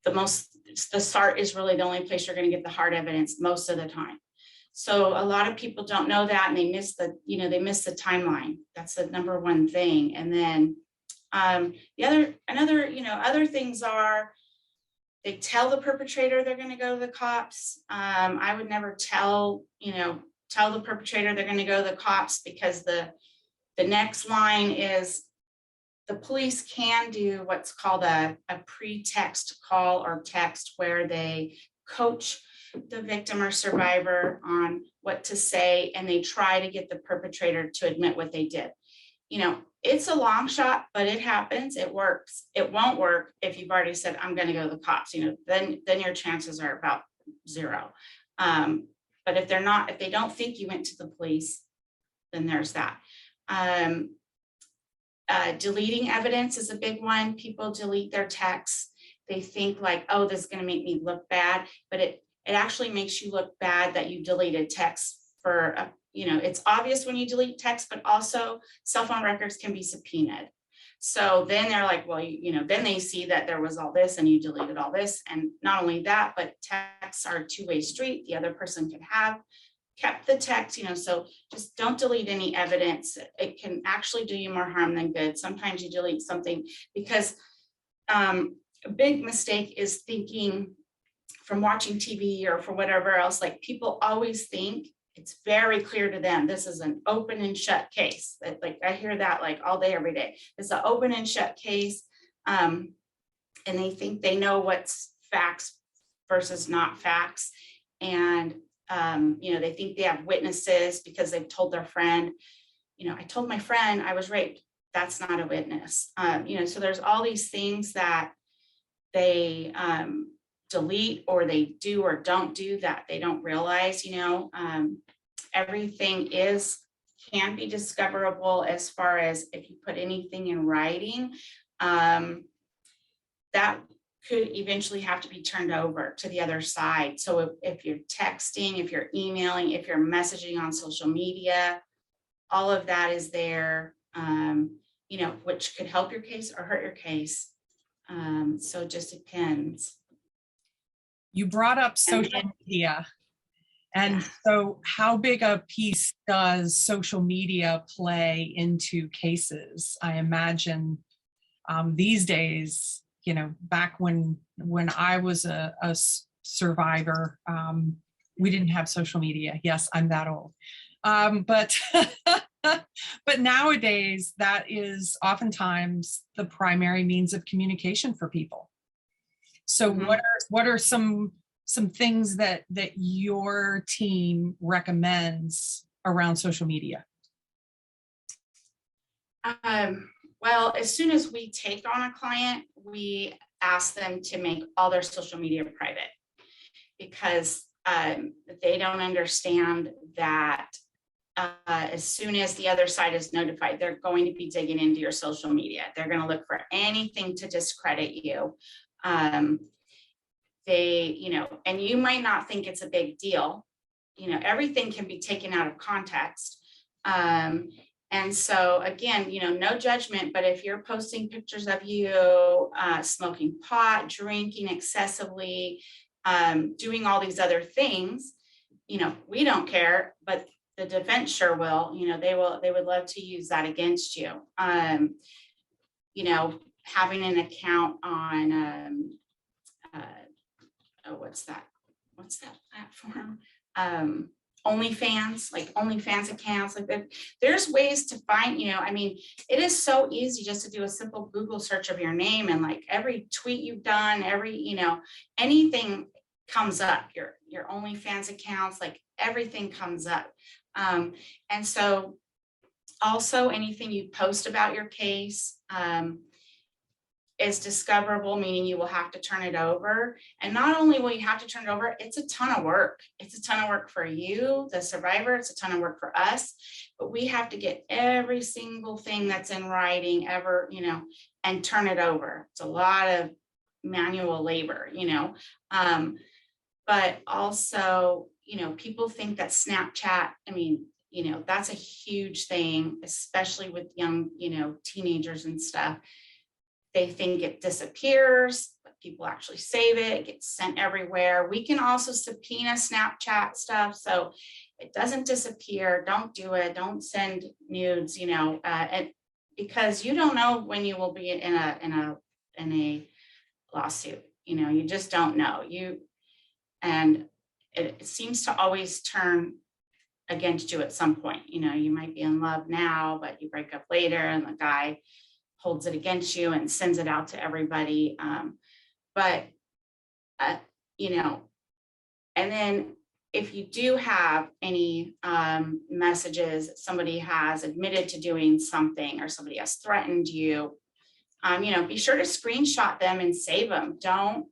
the SART is really the only place you're going to get the hard evidence most of the time. So a lot of people don't know that, and they miss the timeline. That's the number one thing. And then other things are, they tell the perpetrator they're going to go to the cops. I would never tell the perpetrator they're going to go to the cops, because the next line is, the police can do what's called a pretext call or text, where they coach the victim or survivor on what to say, and they try to get the perpetrator to admit what they did. It's a long shot, but it happens. It works. It won't work if you've already said, I'm going to go to the cops. Then your chances are about zero. But if they don't think you went to the police, then there's that. Deleting evidence is a big one. People delete their texts. They think like, oh, this is going to make me look bad, but it actually makes you look bad that you deleted text for it's obvious when you delete text, but also cell phone records can be subpoenaed. So then they're like, well, then they see that there was all this and you deleted all this. And not only that, but texts are a two-way street. The other person could have kept the text, so just don't delete any evidence. It can actually do you more harm than good. Sometimes you delete something because a big mistake is thinking from watching TV or for whatever else, like people always think it's very clear to them, this is an open and shut case. Like I hear that like all day, every day. It's an open and shut case. And they think they know what's facts versus not facts. And they think they have witnesses because they've told their friend, I told my friend I was raped. That's not a witness. So there's all these things that they delete, or they do or don't do that they don't realize. Everything can be discoverable as far as if you put anything in writing, that could eventually have to be turned over to the other side. So if you're texting, if you're emailing, if you're messaging on social media, all of that is there, which could help your case or hurt your case. So it just depends. You brought up social media. And so how big a piece does social media play into cases? I imagine these days, back when I was a survivor, we didn't have social media. Yes, I'm that old. But but nowadays, that is oftentimes the primary means of communication for people. So what are some things that your team recommends around social media? Well, as soon as we take on a client, we ask them to make all their social media private, because they don't understand that as soon as the other side is notified, they're going to be digging into your social media. They're going to look for anything to discredit you. And you might not think it's a big deal. Everything can be taken out of context. And so again, no judgment, but if you're posting pictures of you smoking pot, drinking excessively, doing all these other things, we don't care, but the defense sure will. They would love to use that against you. Having an account on what's what's that platform? OnlyFans, like OnlyFans accounts, like that. There's ways to find, I mean, it is so easy just to do a simple Google search of your name, and like every tweet you've done, anything comes up, your OnlyFans accounts, like everything comes up. And so also anything you post about your case, is discoverable, meaning you will have to turn it over. And not only will you have to turn it over, it's a ton of work. It's a ton of work for you, the survivor. It's a ton of work for us, but we have to get every single thing that's in writing ever, and turn it over. It's a lot of manual labor, but also, people think that Snapchat, that's a huge thing, especially with young, teenagers and stuff. They think it disappears, but people actually save it. It gets sent everywhere. We can also subpoena Snapchat stuff, so it doesn't disappear. Don't do it. Don't send nudes, and because you don't know when you will be in a lawsuit. You just don't know. And it seems to always turn against you at some point. You might be in love now, but you break up later, and the guy holds it against you and sends it out to everybody. And then if you do have any messages, somebody has admitted to doing something or somebody has threatened you, be sure to screenshot them and save them. Don't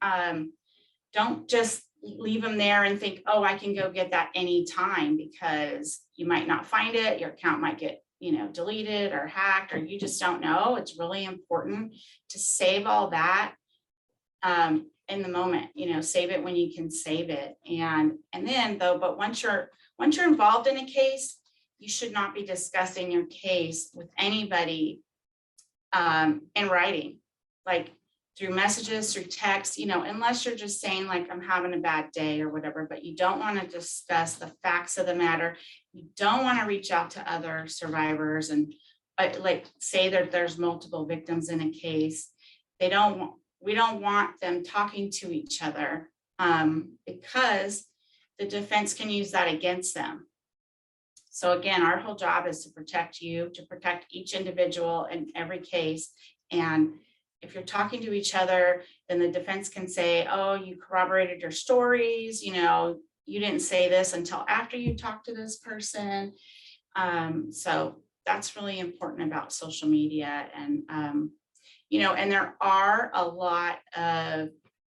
just leave them there and think, oh, I can go get that anytime, because you might not find it. Your account might get deleted or hacked, or you just don't know. It's really important to save all that in the moment, save it when you can save it. And then but once you're involved in a case, you should not be discussing your case with anybody in writing, like through messages, through text, unless you're just saying like, I'm having a bad day or whatever, but you don't want to discuss the facts of the matter. You don't want to reach out to other survivors and like say that there's multiple victims in a case. We don't want them talking to each other because the defense can use that against them. So again, our whole job is to protect you, to protect each individual in every case. And if you're talking to each other, then the defense can say, oh, you corroborated your stories, you didn't say this until after you talked to this person. So that's really important about social media. And, and there are a lot of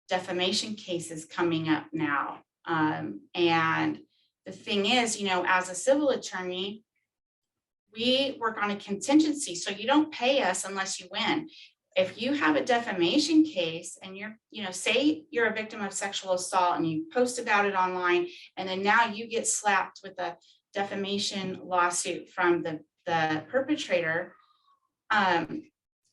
defamation cases coming up now. And the thing is, as a civil attorney, we work on a contingency. So you don't pay us unless you win. If you have a defamation case and say you're a victim of sexual assault and you post about it online, and then now you get slapped with a defamation lawsuit from the perpetrator,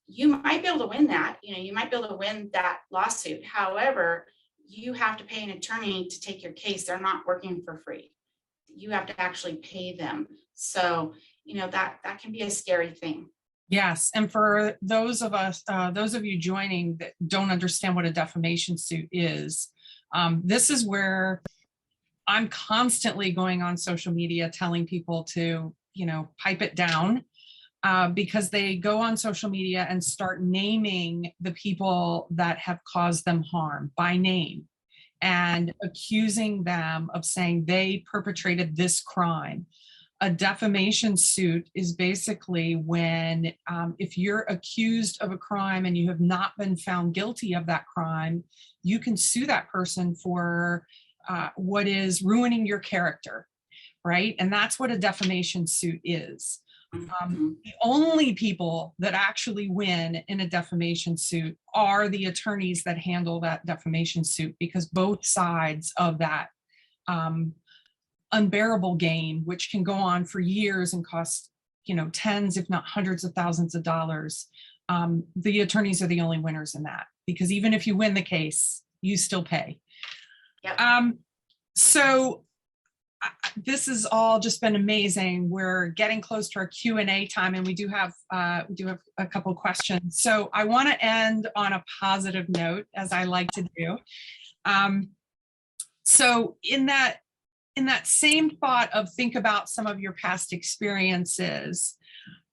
you might be able to win that. You might be able to win that lawsuit. However, you have to pay an attorney to take your case. They're not working for free. You have to actually pay them. So, that can be a scary thing. Yes, and for those of you joining that don't understand what a defamation suit is, this is where I'm constantly going on social media telling people to, pipe it down, because they go on social media and start naming the people that have caused them harm by name and accusing them of saying they perpetrated this crime. A defamation suit is basically when if you're accused of a crime and you have not been found guilty of that crime, you can sue that person for what is ruining your character, right? And that's what a defamation suit is. The only people that actually win in a defamation suit are the attorneys that handle that defamation suit, because both sides of that unbearable game, which can go on for years and cost, tens, if not hundreds of thousands of dollars. The attorneys are the only winners in that, because even if you win the case, you still pay. Yep. So this has all just been amazing. We're getting close to our Q&A time, and we do have a couple questions. So I want to end on a positive note, as I like to do. So in that same thought of think about some of your past experiences,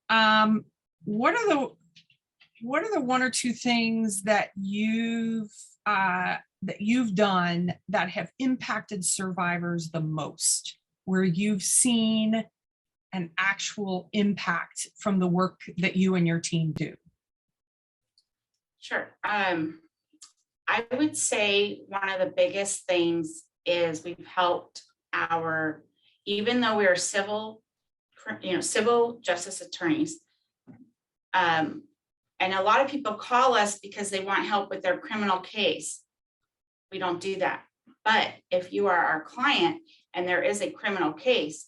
what are the one or two things that you've done that have impacted survivors the most, where you've seen an actual impact from the work that you and your team do? Sure. I would say one of the biggest things is we've helped even though we are civil justice attorneys, and a lot of people call us because they want help with their criminal case. We don't do that. But if you are our client and there is a criminal case,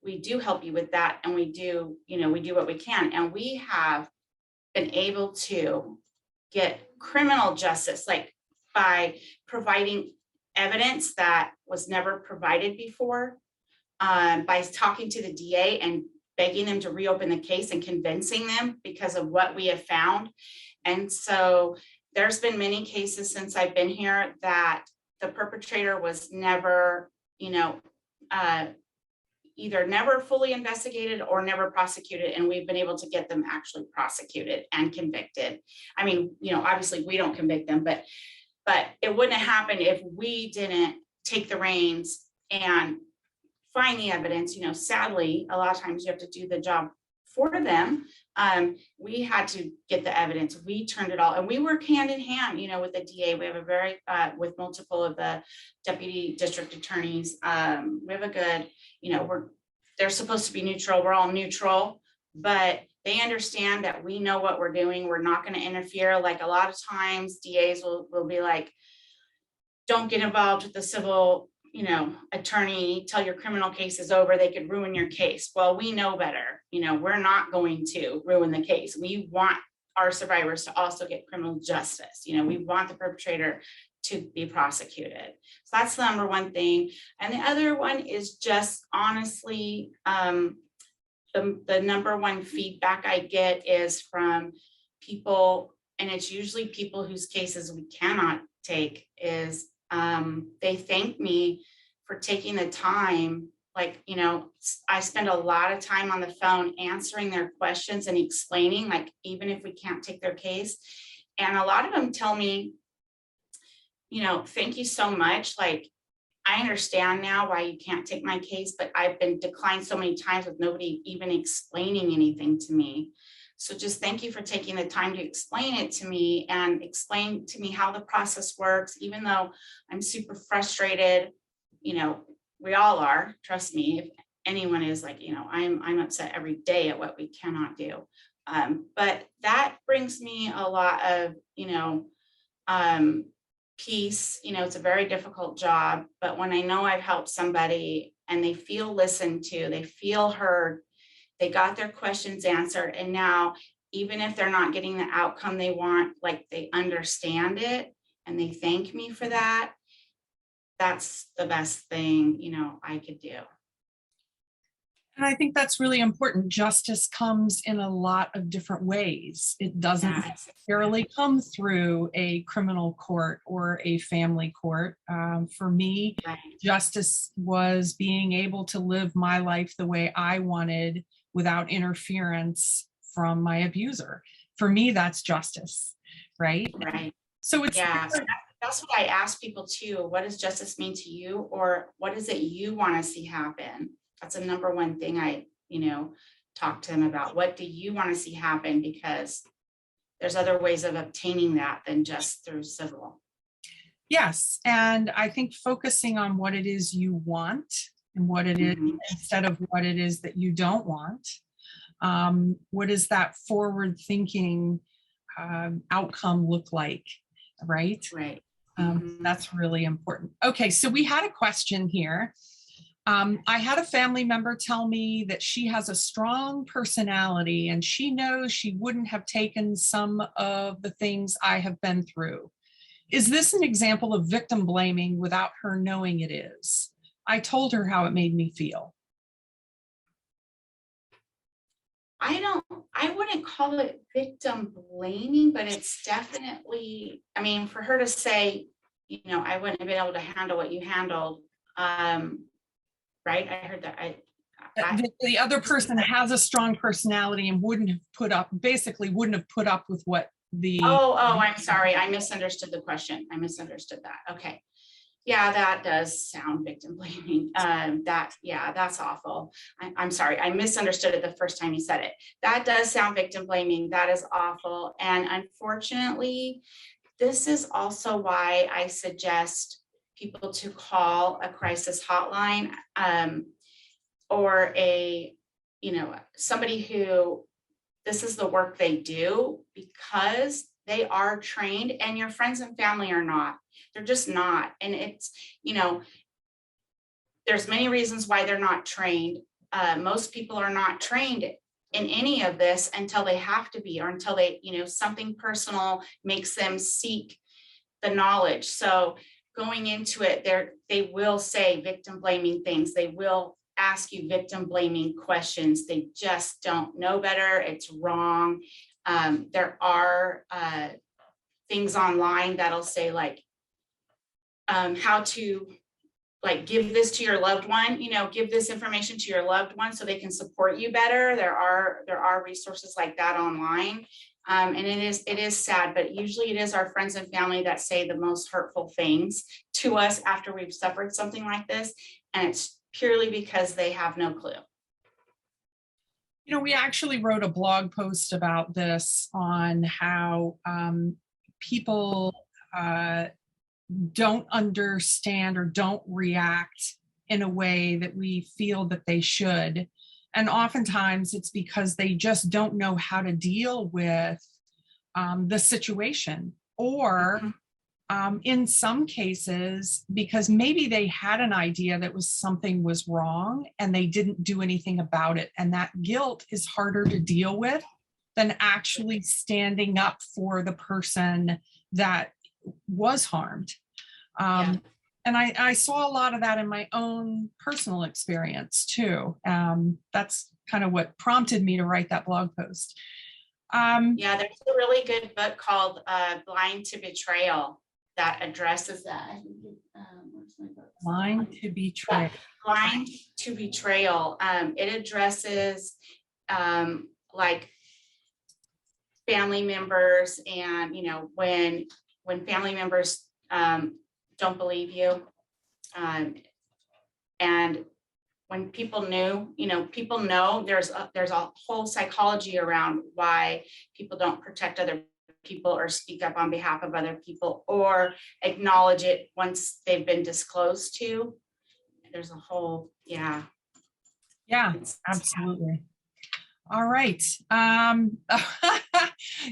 we do help you with that. And we do what we can. And we have been able to get criminal justice, like by providing evidence that was never provided before, by talking to the DA and begging them to reopen the case and convincing them because of what we have found. And so there's been many cases since I've been here that the perpetrator was never, either never fully investigated or never prosecuted, and we've been able to get them actually prosecuted and convicted. I mean, obviously we don't convict them, but it wouldn't have happened if we didn't take the reins and find the evidence. Sadly, a lot of times you have to do the job for them. We had to get the evidence. We turned it all, and we work hand in hand, with the DA. We have a very, with multiple of the deputy district attorneys. We have a good, they're supposed to be neutral. We're all neutral, but they understand that we know what we're doing. We're not going to interfere. Like a lot of times DAs will be like, don't get involved with the civil attorney till your criminal case is over. They could ruin your case. Well, we know better. We're not going to ruin the case. We want our survivors to also get criminal justice. We want the perpetrator to be prosecuted. So that's the number one thing. And the other one is just honestly, the number one feedback I get is from people, and it's usually people whose cases we cannot take, is they thank me for taking the time. Like, I spend a lot of time on the phone answering their questions and explaining, like, even if we can't take their case. And a lot of them tell me, thank you so much. Like, I understand now why you can't take my case, but I've been declined so many times with nobody even explaining anything to me. So just thank you for taking the time to explain it to me and explain to me how the process works, even though I'm super frustrated. We all are, trust me. If anyone is, like, I'm upset every day at what we cannot do. But that brings me a lot of, peace. It's a very difficult job, but when I know I've helped somebody and they feel listened to, they feel heard, they got their questions answered, and now even if they're not getting the outcome they want, like, they understand it and they thank me for that, that's the best thing I could do. And I think that's really important. Justice comes in a lot of different ways. It doesn't necessarily come through a criminal court or a family court. For me, justice was being able to live my life the way I wanted without interference from my abuser. For me, that's justice, right? Right. So it's that's what I ask people too. What does justice mean to you, or what is it you want to see happen? That's a number one thing I, talk to them about. What do you want to see happen? Because there's other ways of obtaining that than just through civil. Yes. And I think focusing on what it is you want and what it is instead of what it is that you don't want. What does that forward thinking outcome look like? Right? Right. That's really important. Okay. So we had a question here. I had a family member tell me that she has a strong personality and she knows she wouldn't have taken some of the things I have been through. Is this an example of victim blaming without her knowing it is? I told her how it made me feel. I wouldn't call it victim blaming, but it's definitely, for her to say, I wouldn't have been able to handle what you handled. Right? I heard that. The other person has a strong personality and wouldn't have put up with what the. Oh, I'm sorry. I misunderstood the question. I misunderstood that. Okay. Yeah, that does sound victim blaming. That's awful. I'm sorry. I misunderstood it the first time you said it. That does sound victim blaming. That is awful. And unfortunately, this is also why I suggest people to call a crisis hotline, or somebody who this is the work they do, because they are trained and your friends and family are not. They're just not. And it's, there's many reasons why they're not trained. Most people are not trained in any of this until they have to be, or until they, something personal makes them seek the knowledge. So going into it, they will say victim blaming things. They will ask you victim blaming questions. They just don't know better. It's wrong. There are things online that'll say like how to give this to your loved one, give this information to your loved one so they can support you better. There are resources like that online. And it is sad, but usually it is our friends and family that say the most hurtful things to us after we've suffered something like this. And it's purely because they have no clue. We actually wrote a blog post about this on how people don't understand or don't react in a way that we feel that they should. And oftentimes it's because they just don't know how to deal with the situation, or in some cases, because maybe they had an idea that something was wrong and they didn't do anything about it. And that guilt is harder to deal with than actually standing up for the person that was harmed. And I saw a lot of that in my own personal experience too. That's kind of what prompted me to write that blog post. There's a really good book called Blind to Betrayal that addresses that. Blind to Betrayal. Blind to Betrayal. It addresses like family members, and when family members don't believe you, and when people know there's a whole psychology around why people don't protect other people or speak up on behalf of other people or acknowledge it once they've been disclosed to. There's a whole, absolutely. All right.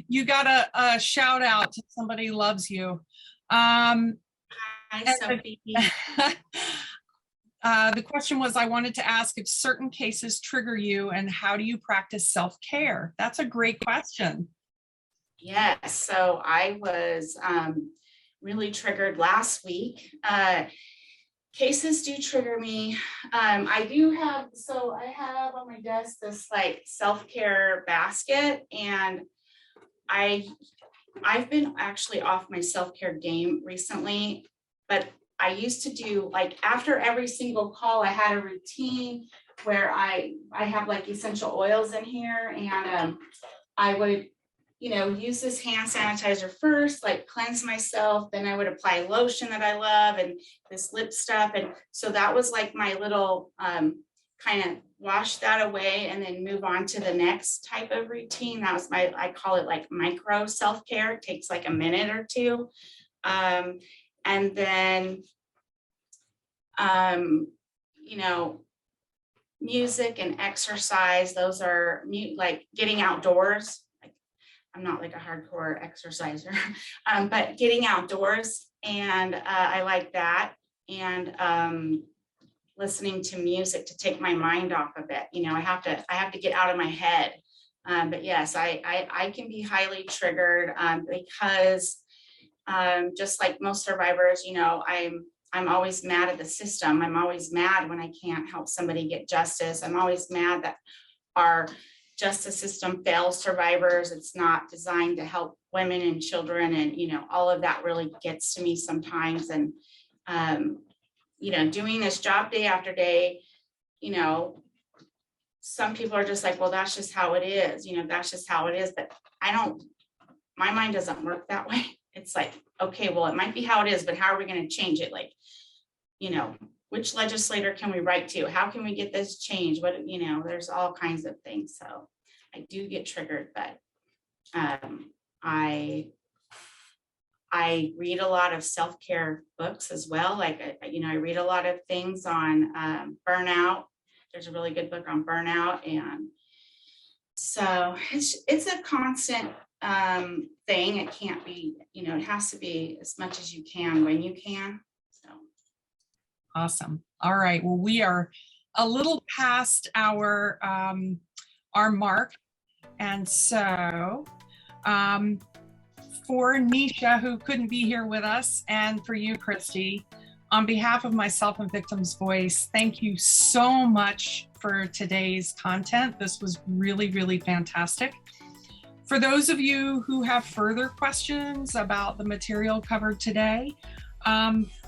You got a shout out to somebody who loves you. Hi, Sophie. The question was, I wanted to ask if certain cases trigger you and how do you practice self-care? That's a great question. Yes, so I was really triggered last week. Cases do trigger me. I have on my desk this self-care basket, and I've been actually off my self-care game recently, but I used to do after every single call, I had a routine where I have essential oils in here, and I would use this hand sanitizer first, cleanse myself. Then I would apply lotion that I love and this lip stuff. And so that was my little kind of wash that away and then move on to the next type of routine. That was I call it micro self-care. It takes a minute or two. And then, music and exercise, those are getting outdoors. I'm not a hardcore exerciser, but getting outdoors, and I like that. And listening to music to take my mind off of it. I have to get out of my head. But yes, I can be highly triggered because just like most survivors, I'm always mad at the system. I'm always mad when I can't help somebody get justice. I'm always mad that our justice system fails survivors. It's not designed to help women and children. And, all of that really gets to me sometimes. And, doing this job day after day, some people are just like, well, that's just how it is. That's just how it is. But my mind doesn't work that way. It's like, okay, well, it might be how it is, but how are we going to change it? Like, which legislator can we write to? How can we get this changed? What, there's all kinds of things. So I do get triggered, but I read a lot of self-care books as well. Like, I read a lot of things on burnout. There's a really good book on burnout. And so it's a constant thing. It can't be, it has to be as much as you can when you can. So. Awesome. All right. Well, we are a little past our mark. And so for Neisha, who couldn't be here with us, and for you, Christy, on behalf of myself and Victims Voice, thank you so much for today's content. This was really, really fantastic. For those of you who have further questions about the material covered today,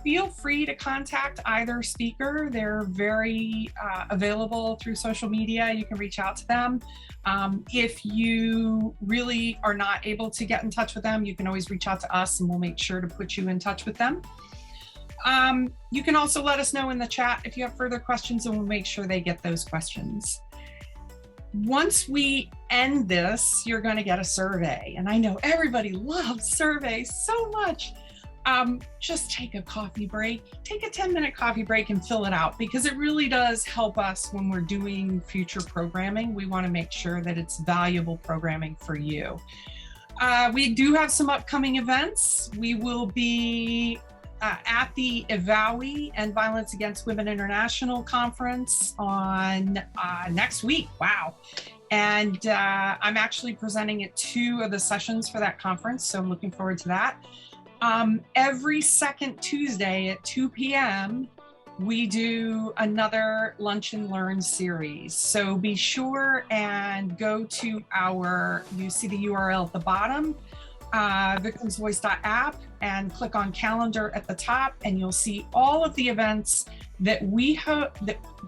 feel free to contact either speaker. They're very available through social media. You can reach out to them. If you really are not able to get in touch with them, you can always reach out to us and we'll make sure to put you in touch with them. You can also let us know in the chat if you have further questions, and we'll make sure they get those questions. Once we end this, you're going to get a survey. And I know everybody loves surveys so much. Just take a coffee break, take a 10-minute coffee break and fill it out, because it really does help us when we're doing future programming. We want to make sure that it's valuable programming for you. We do have some upcoming events. We will be at the EVAWI and Violence Against Women International Conference on next week. Wow. And I'm actually presenting at 2 of the sessions for that conference, so I'm looking forward to that. Every second Tuesday at 2 p.m., we do another Lunch and Learn series. So be sure and go to you see the URL at the bottom, victimsvoice.app, and click on calendar at the top, and you'll see all of the events that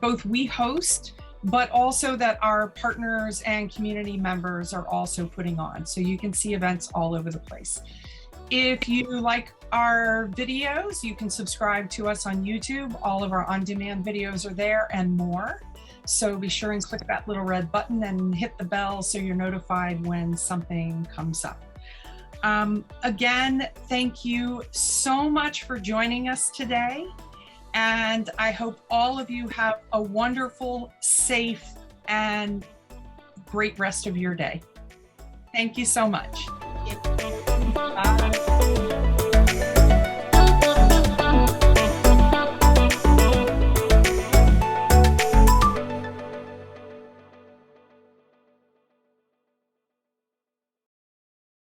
both we host, but also that our partners and community members are also putting on. So you can see events all over the place. If you like our videos, you can subscribe to us on YouTube. All of our on-demand videos are there and more. So be sure and click that little red button and hit the bell so you're notified when something comes up. Again, thank you so much for joining us today. And I hope all of you have a wonderful, safe, and great rest of your day. Thank you so much. Thank you.